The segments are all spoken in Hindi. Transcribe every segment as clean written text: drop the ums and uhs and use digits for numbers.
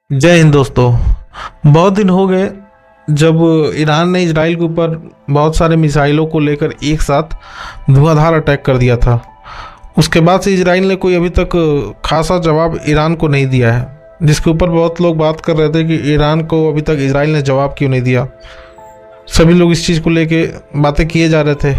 जय हिंद दोस्तों। बहुत दिन हो गए जब ईरान ने इजराइल के ऊपर बहुत सारे मिसाइलों को लेकर एक साथ धुआंधार अटैक कर दिया था। उसके बाद से इजराइल ने कोई अभी तक खासा जवाब ईरान को नहीं दिया है, जिसके ऊपर बहुत लोग बात कर रहे थे कि ईरान को अभी तक इजराइल ने जवाब क्यों नहीं दिया। सभी लोग इस चीज़ को लेके बातें किए जा रहे थे,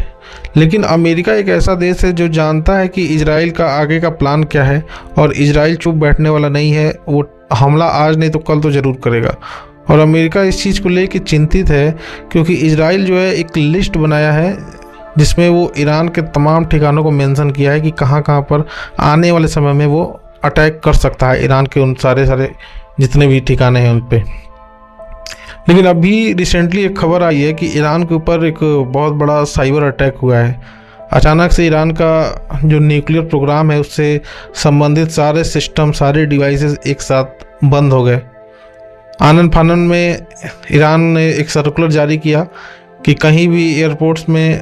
लेकिन अमेरिका एक ऐसा देश है जो जानता है कि इजराइल का आगे का प्लान क्या है और इजराइल चुप बैठने वाला नहीं है। वो हमला आज नहीं तो कल तो ज़रूर करेगा और अमेरिका इस चीज़ को लेके चिंतित है, क्योंकि इजराइल जो है एक लिस्ट बनाया है जिसमें वो ईरान के तमाम ठिकानों को मेंशन किया है कि कहाँ कहाँ पर आने वाले समय में वो अटैक कर सकता है, ईरान के उन सारे जितने भी ठिकाने हैं उन पे। लेकिन अभी रिसेंटली एक खबर आई है कि ईरान के ऊपर एक बहुत बड़ा साइबर अटैक हुआ है। अचानक से ईरान का जो न्यूक्लियर प्रोग्राम है उससे संबंधित सारे सिस्टम, सारे डिवाइसेस एक साथ बंद हो गए। आनन फानन में ईरान ने एक सर्कुलर जारी किया कि कहीं भी एयरपोर्ट्स में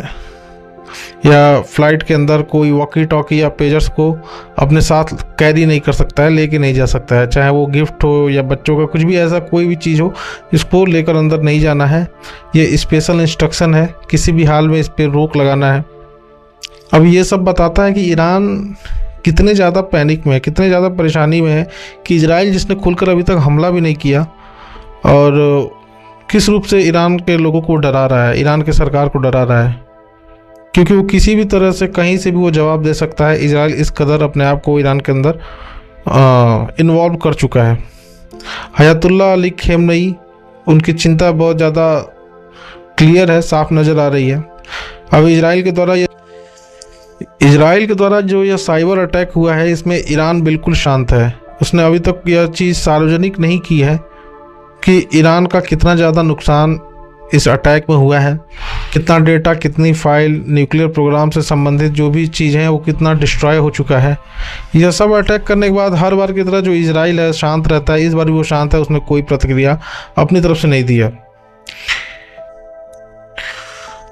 या फ्लाइट के अंदर कोई वॉकी टॉकी या पेजर्स को अपने साथ कैरी नहीं कर सकता है, लेके नहीं जा सकता है। चाहे वो गिफ्ट हो या बच्चों का कुछ भी ऐसा कोई भी चीज़ हो, इसको लेकर अंदर नहीं जाना है। ये स्पेशल इंस्ट्रक्शन है, किसी भी हाल में इस पर रोक लगाना है। अब ये सब बताता है कि ईरान कितने ज़्यादा पैनिक में है, कितने ज़्यादा परेशानी में है कि इजराइल जिसने खुलकर अभी तक हमला भी नहीं किया और किस रूप से ईरान के लोगों को डरा रहा है, ईरान की सरकार को डरा रहा है, क्योंकि वो किसी भी तरह से कहीं से भी वो जवाब दे सकता है। इजराइल इस कदर अपने आप को ईरान के अंदर इन्वॉल्व कर चुका है। हयातुल्लाह अली खेमनई, उनकी चिंता बहुत ज़्यादा क्लियर है, साफ नज़र आ रही है। अब इजराइल के द्वारा जो यह साइबर अटैक हुआ है, इसमें ईरान बिल्कुल शांत है। उसने अभी तक यह चीज़ सार्वजनिक नहीं की है कि ईरान का कितना ज़्यादा नुकसान इस अटैक में हुआ है, कितना डेटा, कितनी फाइल, न्यूक्लियर प्रोग्राम से संबंधित जो भी चीज़ें हैं वो कितना डिस्ट्रॉय हो चुका है। यह सब अटैक करने के बाद हर बार की तरह जो इजराइल है शांत रहता है, इस बार भी वो शांत है। उसने कोई प्रतिक्रिया अपनी तरफ से नहीं दिया।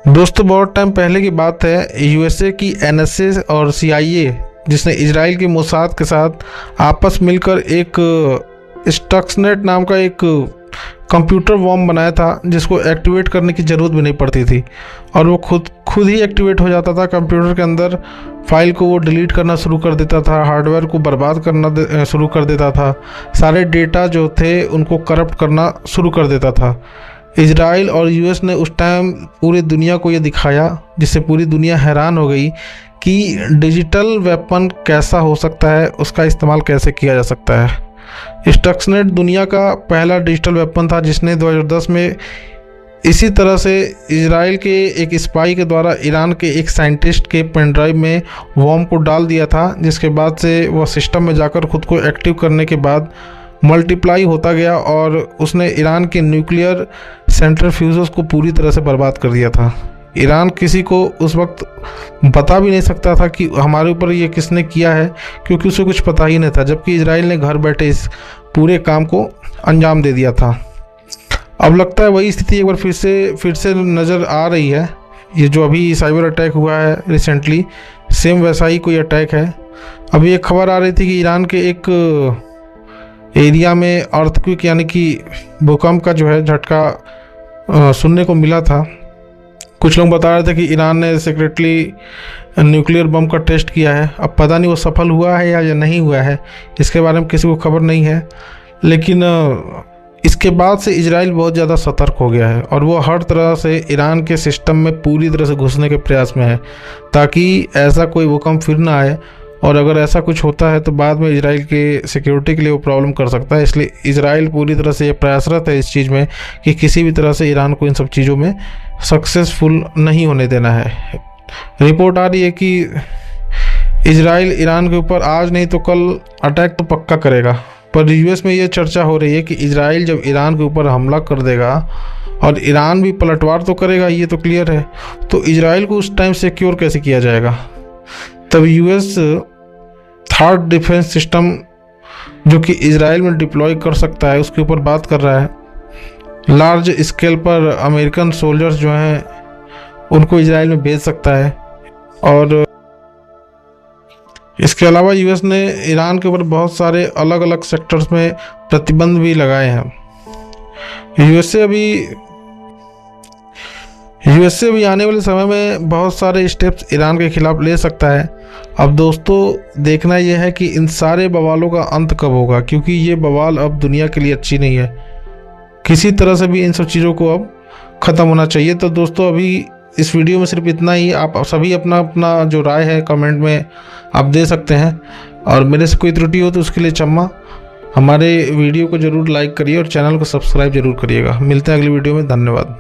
दोस्तों, बहुत टाइम पहले की बात है, यूएसए की एनएसए और सीआईए, जिसने इजराइल के मोसाद के साथ आपस मिलकर एक स्टक्सनेट नाम का एक कंप्यूटर वॉर्म बनाया था, जिसको एक्टिवेट करने की ज़रूरत भी नहीं पड़ती थी और वो खुद ही एक्टिवेट हो जाता था। कंप्यूटर के अंदर फाइल को वो डिलीट करना शुरू कर देता था, हार्डवेयर को बर्बाद करना शुरू कर देता था, सारे डेटा जो थे उनको करप्ट करना शुरू कर देता था। इजराइल और यूएस ने उस टाइम पूरी दुनिया को ये दिखाया, जिससे पूरी दुनिया हैरान हो गई कि डिजिटल वेपन कैसा हो सकता है, उसका इस्तेमाल कैसे किया जा सकता है। स्टक्सनेट दुनिया का पहला डिजिटल वेपन था जिसने 2010 में इसी तरह से इजराइल के एक स्पाई के द्वारा ईरान के एक साइंटिस्ट के पेन ड्राइव में वॉर्म को डाल दिया था, जिसके बाद से वह सिस्टम में जाकर खुद को एक्टिव करने के बाद मल्टीप्लाई होता गया और उसने ईरान के न्यूक्लियर सेंट्रीफ्यूजेस को पूरी तरह से बर्बाद कर दिया था। ईरान किसी को उस वक्त बता भी नहीं सकता था कि हमारे ऊपर ये किसने किया है, क्योंकि उसे कुछ पता ही नहीं था, जबकि इजराइल ने घर बैठे इस पूरे काम को अंजाम दे दिया था। अब लगता है वही स्थिति एक बार फिर से नज़र आ रही है। ये जो अभी साइबर अटैक हुआ है रिसेंटली, सेम वैसा ही कोई अटैक है। अभी एक खबर आ रही थी कि ईरान के एक एरिया में अर्थक्वेक यानी कि भूकंप का जो है झटका सुनने को मिला था। कुछ लोग बता रहे थे कि ईरान ने सीक्रेटली न्यूक्लियर बम का टेस्ट किया है। अब पता नहीं वो सफल हुआ है या नहीं हुआ है, इसके बारे में किसी को खबर नहीं है। लेकिन इसके बाद से इजराइल बहुत ज़्यादा सतर्क हो गया है और वो हर तरह से ईरान के सिस्टम में पूरी तरह से घुसने के प्रयास में है, ताकि ऐसा कोई भूकंप फिर ना आए और अगर ऐसा कुछ होता है तो बाद में इजराइल के सिक्योरिटी के लिए वो प्रॉब्लम कर सकता है। इसलिए इजराइल पूरी तरह से ये प्रयासरत है इस चीज़ में कि किसी भी तरह से ईरान को इन सब चीज़ों में सक्सेसफुल नहीं होने देना है। रिपोर्ट आ रही है कि इजराइल ईरान के ऊपर आज नहीं तो कल अटैक तो पक्का करेगा, पर यूएस में ये चर्चा हो रही है कि इजराइल जब ईरान के ऊपर हमला कर देगा और ईरान भी पलटवार तो करेगा, ये तो क्लियर है, तो इजराइल को उस टाइम सिक्योर कैसे किया जाएगा। तब यूएस थर्ड डिफेंस सिस्टम जो कि इजराइल में डिप्लॉय कर सकता है उसके ऊपर बात कर रहा है। लार्ज स्केल पर अमेरिकन सोल्जर्स जो हैं उनको इजराइल में भेज सकता है और इसके अलावा यूएस ने ईरान के ऊपर बहुत सारे अलग अलग सेक्टर्स में प्रतिबंध भी लगाए हैं। यूएसए भी आने वाले समय में बहुत सारे स्टेप्स ईरान के खिलाफ ले सकता है। अब दोस्तों देखना यह है कि इन सारे बवालों का अंत कब होगा, क्योंकि ये बवाल अब दुनिया के लिए अच्छी नहीं है। किसी तरह से भी इन सब चीज़ों को अब ख़त्म होना चाहिए। तो दोस्तों अभी इस वीडियो में सिर्फ इतना ही। आप सभी अपना अपना जो राय है कमेंट में आप दे सकते हैं, और मेरे से कोई त्रुटि हो तो उसके लिए क्षमा। हमारे वीडियो को ज़रूर लाइक करिए और चैनल को सब्सक्राइब जरूर करिएगा। मिलते हैं अगली वीडियो में। धन्यवाद।